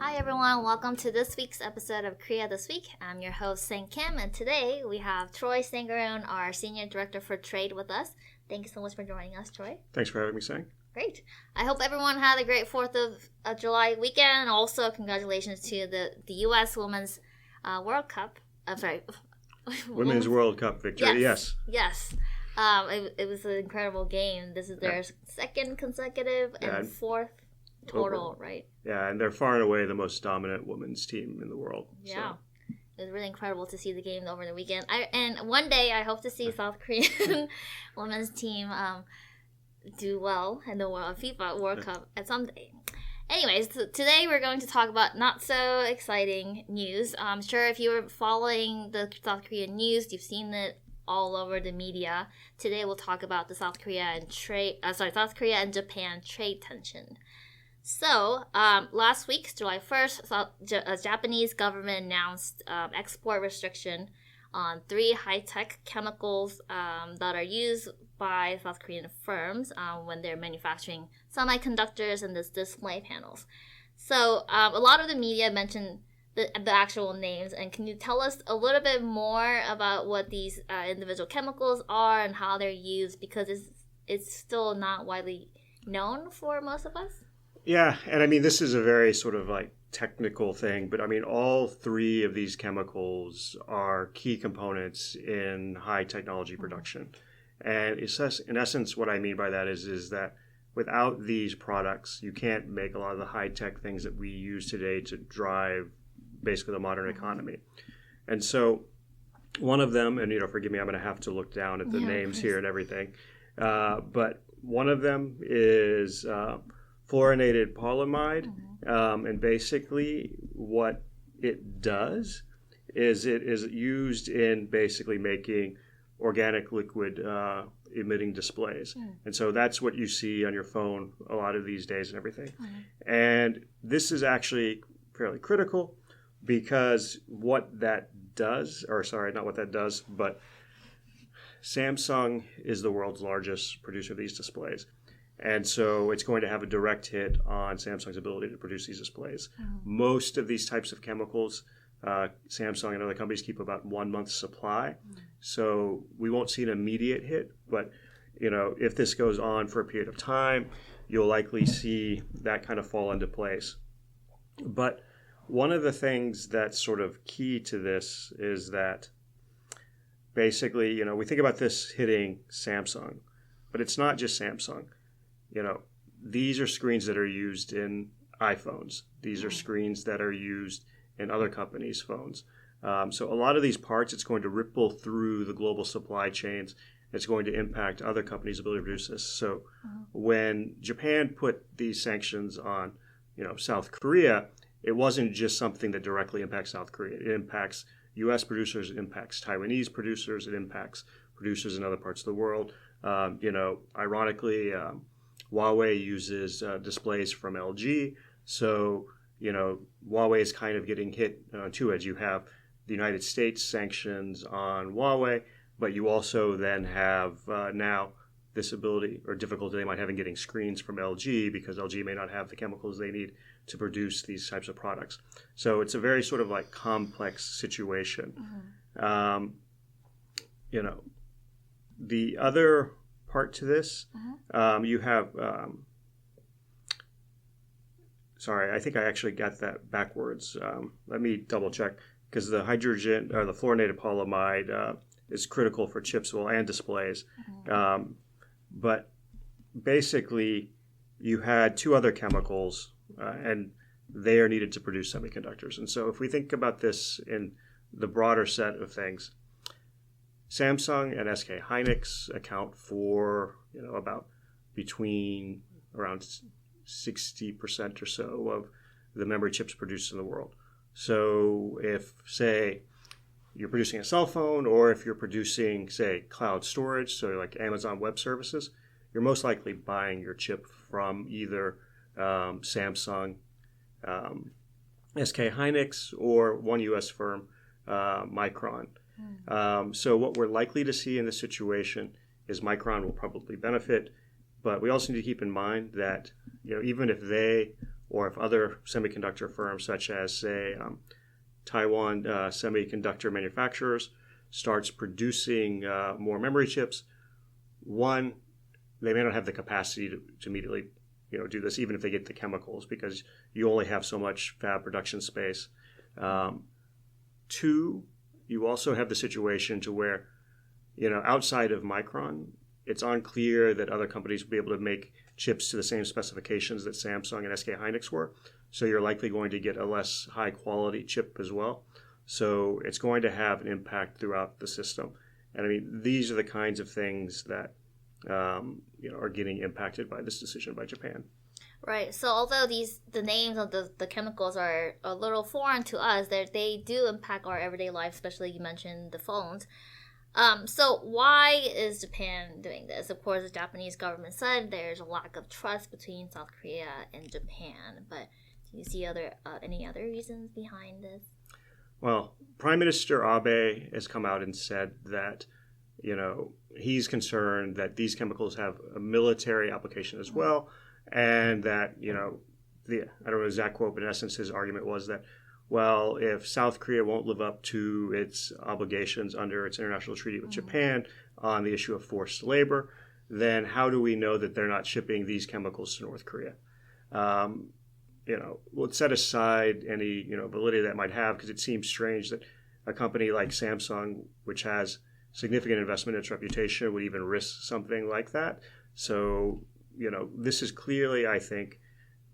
Hi everyone, welcome to this week's episode of Korea This Week. I'm your host, Sang Kim, and today we have Troy Stangarone, our Senior Director for Trade with us. Thank you so much for joining us, Troy. Thanks for having me, Sang. Great. I hope everyone had a great 4th of July weekend. Also, congratulations to the U.S. Women's World Cup. I'm sorry. Women's World Cup victory, yes. It was an incredible game. This is their second consecutive and fourth total, right? Yeah, and they're far and away the most dominant women's team in the world. Yeah. So. It was really incredible to see the game over the weekend. And one day I hope to see South Korean women's team do well in the FIFA World Cup at some day. Anyways, today we're going to talk about not so exciting news. I'm sure if you were following the South Korean news, you've seen it all over the media. Today we'll talk about the South Korea and Japan trade tension. So, last week, July 1st, the Japanese government announced export restriction on 3 high-tech chemicals that are used by South Korean firms when they're manufacturing semiconductors and display panels. So, a lot of the media mentioned the actual names, and can you tell us a little bit more about what these individual chemicals are and how they're used, because it's still not widely known for most of us? Yeah, and I mean, this is a very sort of like technical thing, but I mean, all 3 of these chemicals are key components in high technology production. And it's in essence, what I mean by that is that without these products, you can't make a lot of the high tech things that we use today to drive basically the modern economy. And so one of them, and forgive me, I'm going to have to look down at the names here and everything, but one of them is fluorinated polyamide, and basically what it does is it is used in basically making organic liquid emitting displays. And so that's what you see on your phone a lot of these days and everything. And this is actually fairly critical because what that does, not what that does, but Samsung is the world's largest producer of these displays. And so it's going to have a direct hit on Samsung's ability to produce these displays. Most of these types of chemicals, Samsung and other companies keep about 1 month's supply. So we won't see an immediate hit, but if this goes on for a period of time, you'll likely see that kind of fall into place. But one of the things that's sort of key to this is that basically, we think about this hitting Samsung, but it's not just Samsung. These are screens that are used in iPhones. These are screens that are used in other companies' phones. So a lot of these parts, it's going to ripple through the global supply chains. It's going to impact other companies' ability to produce this. So when Japan put these sanctions on, South Korea, it wasn't just something that directly impacts South Korea. It impacts U.S. producers. It impacts Taiwanese producers. It impacts producers in other parts of the world. Ironically, Huawei uses displays from LG. So, Huawei is kind of getting hit on 2 ends. You have the United States sanctions on Huawei, but you also then have now this ability or difficulty they might have in getting screens from LG because LG may not have the chemicals they need to produce these types of products. So it's a very sort of like complex situation. The other part to this, you have, sorry, I think I actually got that backwards. Let me double check, because the hydrogen or the fluorinated polyamide is critical for chips and displays. But basically, you had 2 other chemicals, and they are needed to produce semiconductors. And so if we think about this in the broader set of things, Samsung and SK Hynix account for about between around 60% or so of the memory chips produced in the world. So if, say, you're producing a cell phone, or if you're producing, say, cloud storage, so like Amazon Web Services, you're most likely buying your chip from either Samsung, SK Hynix, or one U.S. firm, Micron. So what we're likely to see in this situation is Micron will probably benefit, but we also need to keep in mind that even if they or if other semiconductor firms, such as, say, Taiwan semiconductor manufacturers, starts producing more memory chips, one, they may not have the capacity to immediately do this, even if they get the chemicals, because you only have so much fab production space. Two, you also have the situation to where, outside of Micron, it's unclear that other companies will be able to make chips to the same specifications that Samsung and SK Hynix were. So you're likely going to get a less high quality chip as well. So it's going to have an impact throughout the system. And I mean, these are the kinds of things that are getting impacted by this decision by Japan. Right. So although the names of the chemicals are a little foreign to us, they do impact our everyday life, especially you mentioned the phones. So why is Japan doing this? Of course, the Japanese government said there's a lack of trust between South Korea and Japan, but do you see any other reasons behind this? Well, Prime Minister Abe has come out and said that he's concerned that these chemicals have a military application as well, and that I don't know the exact quote, but in essence his argument was that, well, if South Korea won't live up to its obligations under its international treaty with Japan on the issue of forced labor, then how do we know that they're not shipping these chemicals to North Korea? Let's set aside any validity that might have, because it seems strange that a company like Samsung, which has significant investment in its reputation, would even risk something like that. So this is clearly, I think,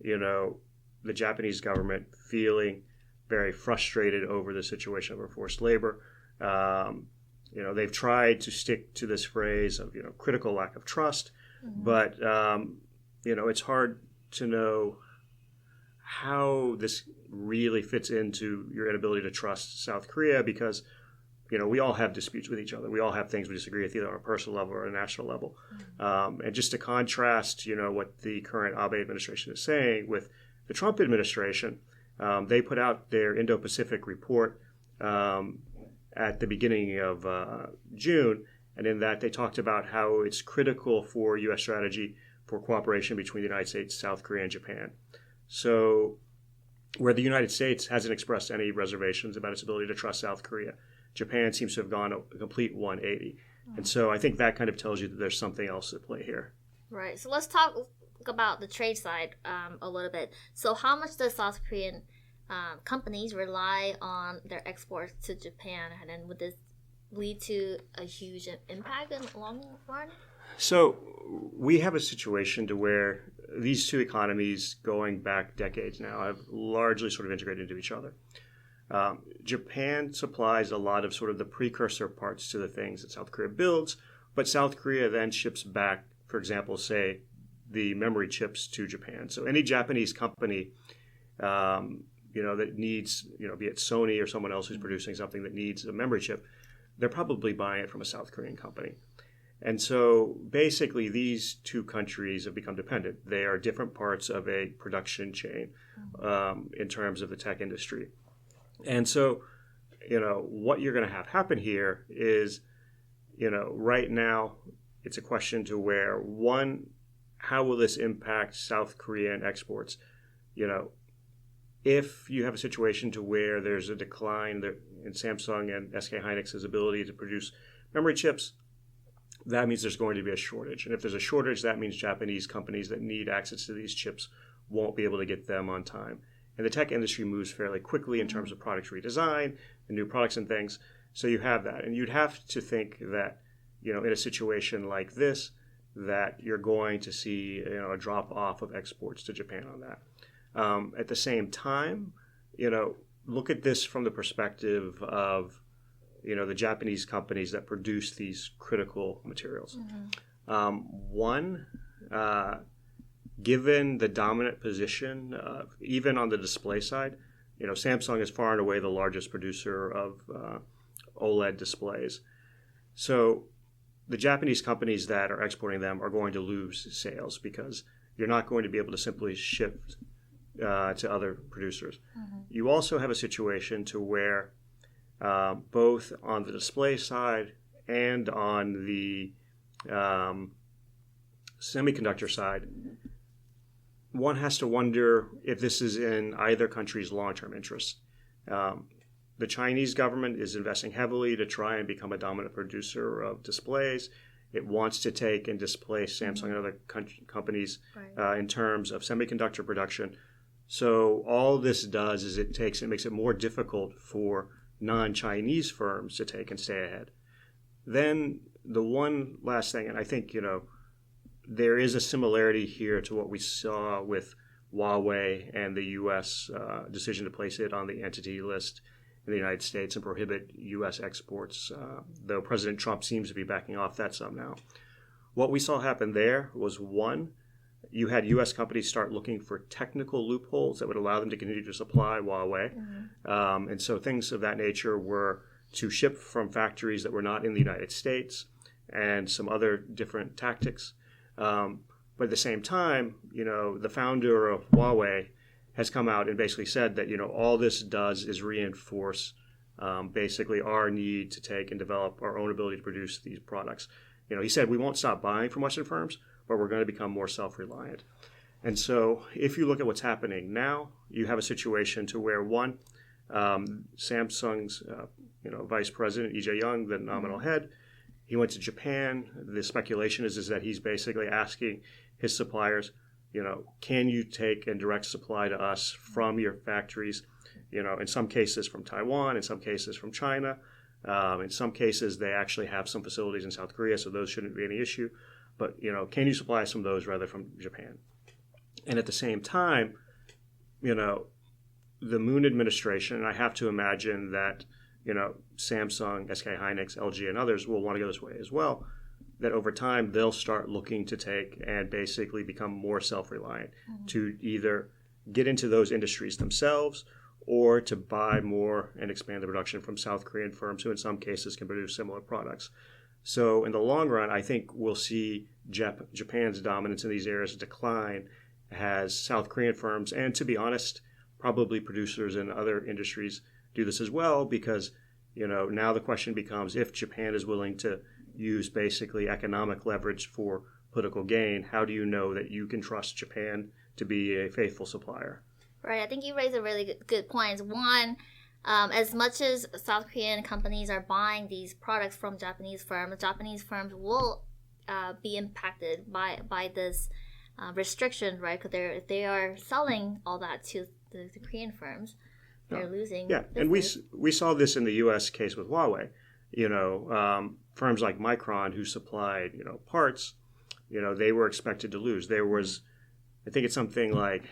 the Japanese government feeling very frustrated over the situation of forced labor. They've tried to stick to this phrase of critical lack of trust, but it's hard to know how this really fits into your inability to trust South Korea, because we all have disputes with each other. We all have things we disagree with, either on a personal level or a national level. And just to contrast, what the current Abe administration is saying with the Trump administration, they put out their Indo-Pacific report at the beginning of June, and in that they talked about how it's critical for U.S. strategy for cooperation between the United States, South Korea, and Japan. So where the United States hasn't expressed any reservations about its ability to trust South Korea, Japan seems to have gone a complete 180. And so I think that kind of tells you that there's something else at play here. Right. So let's talk about the trade side a little bit. So how much does South Korean companies rely on their exports to Japan, and then would this lead to a huge impact in the long run? So we have a situation to where these two economies, going back decades now, have largely sort of integrated into each other. Japan supplies a lot of sort of the precursor parts to the things that South Korea builds, but South Korea then ships back, for example, say, the memory chips to Japan. So any Japanese company, that needs, be it Sony or someone else who's producing something that needs a memory chip, they're probably buying it from a South Korean company. And so basically these two countries have become dependent. They are different parts of a production chain in terms of the tech industry. And so, what you're going to have happen here is, right now it's a question to where, one, how will this impact South Korean exports? If you have a situation to where there's a decline in Samsung and SK Hynix's ability to produce memory chips, that means there's going to be a shortage. And if there's a shortage, that means Japanese companies that need access to these chips won't be able to get them on time. And the tech industry moves fairly quickly in terms of product redesign and new products and things. So you have that. And you'd have to think that, in a situation like this, that you're going to see a drop off of exports to Japan on that. At the same time, look at this from the perspective of the Japanese companies that produce these critical materials. One, given the dominant position, even on the display side, Samsung is far and away the largest producer of OLED displays. So the Japanese companies that are exporting them are going to lose sales, because you're not going to be able to simply ship to other producers. You also have a situation to where both on the display side and on the semiconductor side, one has to wonder if this is in either country's long-term interest. The Chinese government is investing heavily to try and become a dominant producer of displays. It wants to take and displace Samsung and other companies in terms of semiconductor production. So all this does is it makes it more difficult for non-Chinese firms to take and stay ahead. Then the one last thing, and I think, there is a similarity here to what we saw with Huawei and the U.S. Decision to place it on the entity list in the United States and prohibit U.S. exports, though President Trump seems to be backing off that some now. What we saw happen there was, one, you had U.S. companies start looking for technical loopholes that would allow them to continue to supply Huawei. And so things of that nature were to ship from factories that were not in the United States and some other different tactics. But at the same time, the founder of Huawei has come out and basically said that, all this does is reinforce basically our need to take and develop our own ability to produce these products. He said we won't stop buying from Western firms, but we're going to become more self-reliant. And so if you look at what's happening now, you have a situation to where, one, Samsung's vice president, Lee Jae-young, the nominal head, he went to Japan. The speculation is that he's basically asking his suppliers, can you take and direct supply to us from your factories? In some cases from Taiwan, in some cases from China. In some cases, they actually have some facilities in South Korea, so those shouldn't be any issue. But, can you supply some of those rather from Japan? And at the same time, the Moon administration, and I have to imagine that, Samsung, SK Hynix, LG, and others will want to go this way as well, that over time they'll start looking to take and basically become more self-reliant to either get into those industries themselves or to buy more and expand the production from South Korean firms who in some cases can produce similar products. So in the long run, I think we'll see Japan's dominance in these areas decline as South Korean firms, and to be honest, probably producers in other industries do this as well, because now the question becomes, if Japan is willing to use basically economic leverage for political gain, how do you know that you can trust Japan to be a faithful supplier? Right. I think you raise a really good point. One, as much as South Korean companies are buying these products from Japanese firms will be impacted by this restriction, right? Because they are selling all that to the Korean firms. They're losing. Yeah, business. And we saw this in the U.S. case with Huawei. Firms like Micron, who supplied parts, they were expected to lose. There was, I think it's something like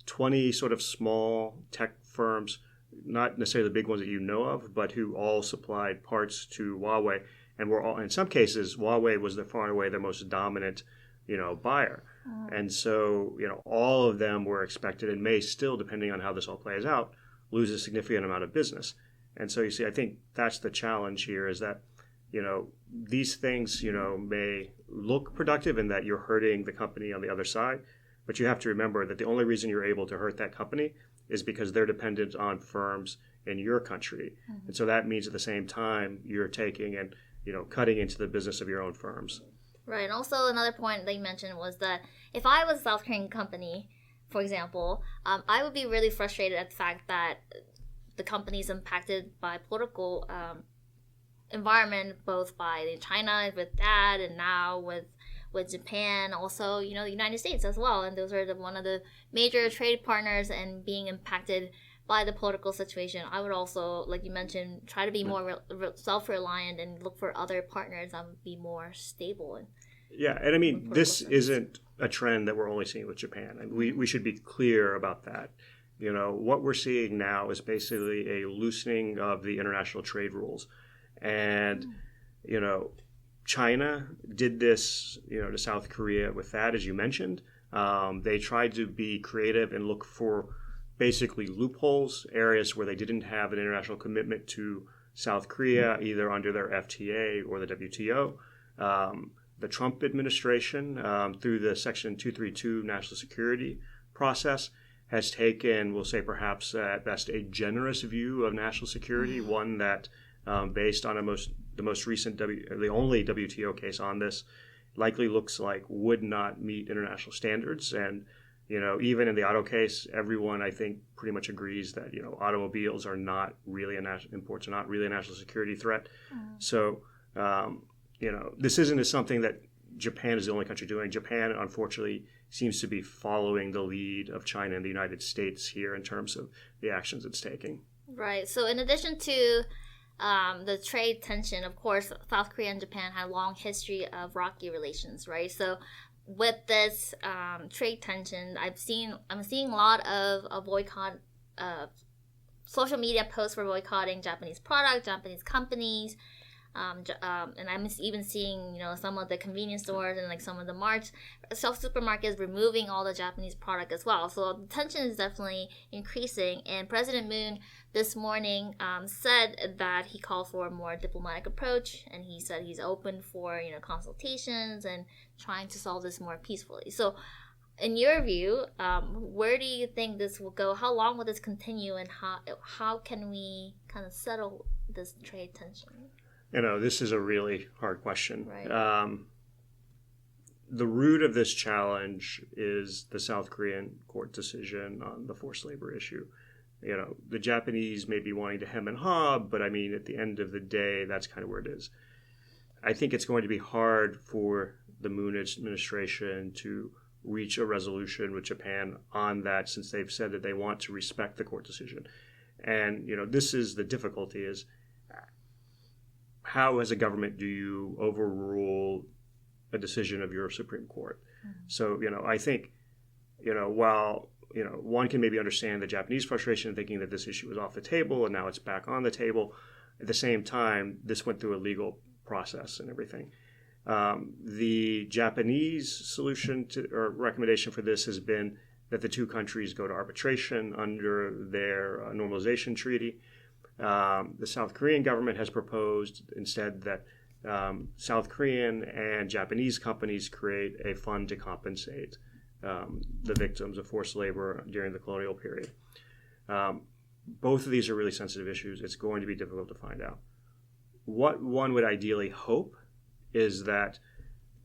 20 sort of small tech firms, not necessarily the big ones that you know of, but who all supplied parts to Huawei, and were all, in some cases, Huawei was far and away their most dominant, buyer. And so, all of them were expected and may still, depending on how this all plays out, lose a significant amount of business. And so you see, I think that's the challenge here, is that, these things, may look productive in that you're hurting the company on the other side, but you have to remember that the only reason you're able to hurt that company is because they're dependent on firms in your country. And so that means at the same time you're taking and, cutting into the business of your own firms. Right. And also another point that you mentioned was that if I was a South Korean company, for example, I would be really frustrated at the fact that the company is impacted by political environment, both by China with that and now with Japan, also, the United States as well. And those are one of the major trade partners, and being impacted by the political situation. I would also, like you mentioned, try to be more self-reliant and look for other partners that would be more stable. Yeah, and I mean, this isn't a trend that we're only seeing with Japan. And we should be clear about that. What we're seeing now is basically a loosening of the international trade rules. And, China did this, to South Korea with that, as you mentioned. They tried to be creative and look for basically loopholes, areas where they didn't have an international commitment to South Korea, either under their FTA or the WTO. The Trump administration, through the Section 232 national security process, has taken, we'll say perhaps at best, a generous view of national security, one that, based on the most recent, the only WTO case on this, likely looks like would not meet international standards. And, even in the auto case, everyone, I think, pretty much agrees that, automobiles are not really imports are not really a national security threat. So, this isn't something that Japan is the only country doing. Japan, unfortunately, seems to be following the lead of China and the United States here in terms of the actions it's taking. Right. So in addition to the trade tension, of course, South Korea and Japan had a long history of rocky relations, right? So with this trade tension, I'm seeing a lot of a boycott, social media posts for boycotting Japanese products, Japanese companies. And I'm even seeing, some of the convenience stores and like some of the supermarkets removing all the Japanese product as well. So the tension is definitely increasing. And President Moon this morning said that he called for a more diplomatic approach, and he said he's open for consultations and trying to solve this more peacefully. So, in your view, where do you think this will go? How long will this continue, and how can we kind of settle this trade tension? This is a really hard question. Right. The root of this challenge is the South Korean court decision on the forced labor issue. The Japanese may be wanting to hem and haw, but at the end of the day, that's kind of where it is. I think it's going to be hard for the Moon administration to reach a resolution with Japan on that, since they've said that they want to respect the court decision. And, this is the difficulty is, how, as a government, do you overrule a decision of your Supreme Court? So, I think, while, one can maybe understand the Japanese frustration thinking that this issue was off the table and now it's back on the table, at the same time, this went through a legal process and everything. The Japanese solution or recommendation for this has been that the two countries go to arbitration under their normalization treaty. The South Korean government has proposed instead that South Korean and Japanese companies create a fund to compensate the victims of forced labor during the colonial period. Both of these are really sensitive issues. It's going to be difficult to find out. What one would ideally hope is that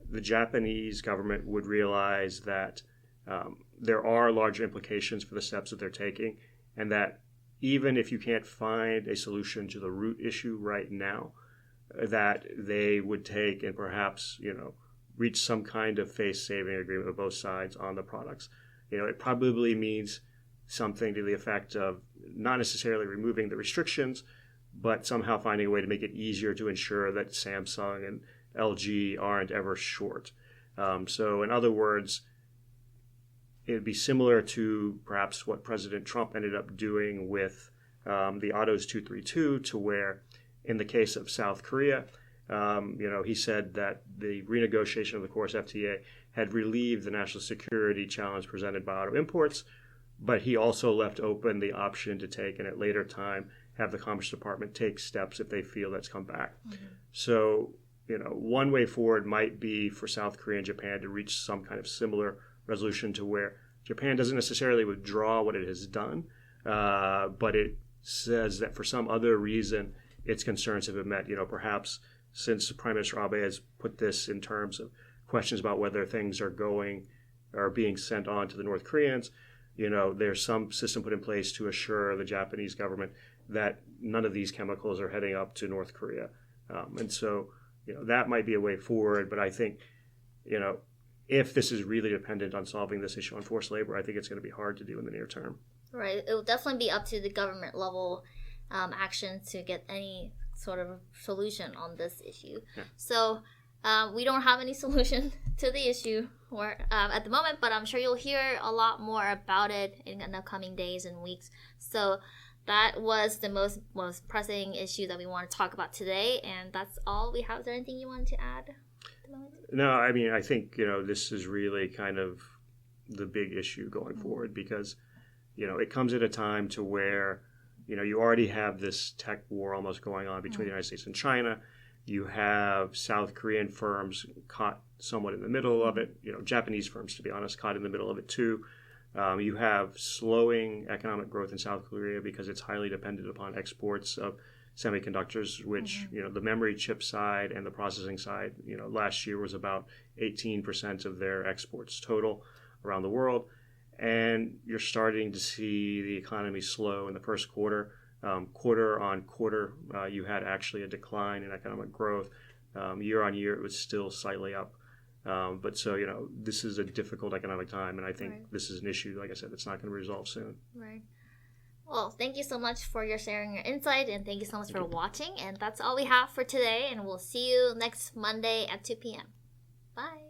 the Japanese government would realize that there are large implications for the steps that they're taking, and that even if you can't find a solution to the root issue right now, that they would take and perhaps, reach some kind of face-saving agreement with both sides on the products. It probably means something to the effect of not necessarily removing the restrictions, but somehow finding a way to make it easier to ensure that Samsung and LG aren't ever short. So in other words, it would be similar to perhaps what President Trump ended up doing with the Autos 232, to where in the case of South Korea, he said that the renegotiation of the Course FTA had relieved the national security challenge presented by auto imports, but he also left open the option to take, and at later time, have the Commerce Department take steps if they feel that's come back. So, one way forward might be for South Korea and Japan to reach some kind of similar resolution to where Japan doesn't necessarily withdraw what it has done, but it says that for some other reason its concerns have been met. Perhaps since Prime Minister Abe has put this in terms of questions about whether things are being sent on to the North Koreans, there's some system put in place to assure the Japanese government that none of these chemicals are heading up to North Korea. And so, that might be a way forward. But I think, if this is really dependent on solving this issue on forced labor, I think it's going to be hard to do in the near term. Right. It will definitely be up to the government level action to get any sort of solution on this issue. Yeah. So we don't have any solution to the issue at the moment, but I'm sure you'll hear a lot more about it in the coming days and weeks. So that was the most pressing issue that we want to talk about today, and that's all we have. Is there anything you wanted to add? No, I think, this is really kind of the big issue going forward, because, it comes at a time to where, you already have this tech war almost going on between the United States and China. You have South Korean firms caught somewhat in the middle of it, Japanese firms, to be honest, caught in the middle of it too. You have slowing economic growth in South Korea because it's highly dependent upon exports of semiconductors, which, the memory chip side and the processing side, last year was about 18% of their exports total around the world. and you're starting to see the economy slow in the first quarter. Quarter on quarter, you had actually a decline in economic growth. Year on year, it was still slightly up. But so, this is a difficult economic time, and I think this is an issue, like I said, that's not going to resolve soon. Right. Well, thank you so much for your sharing your insight, and thank you so much for watching. And that's all we have for today, and we'll see you next Monday at 2 p.m. Bye.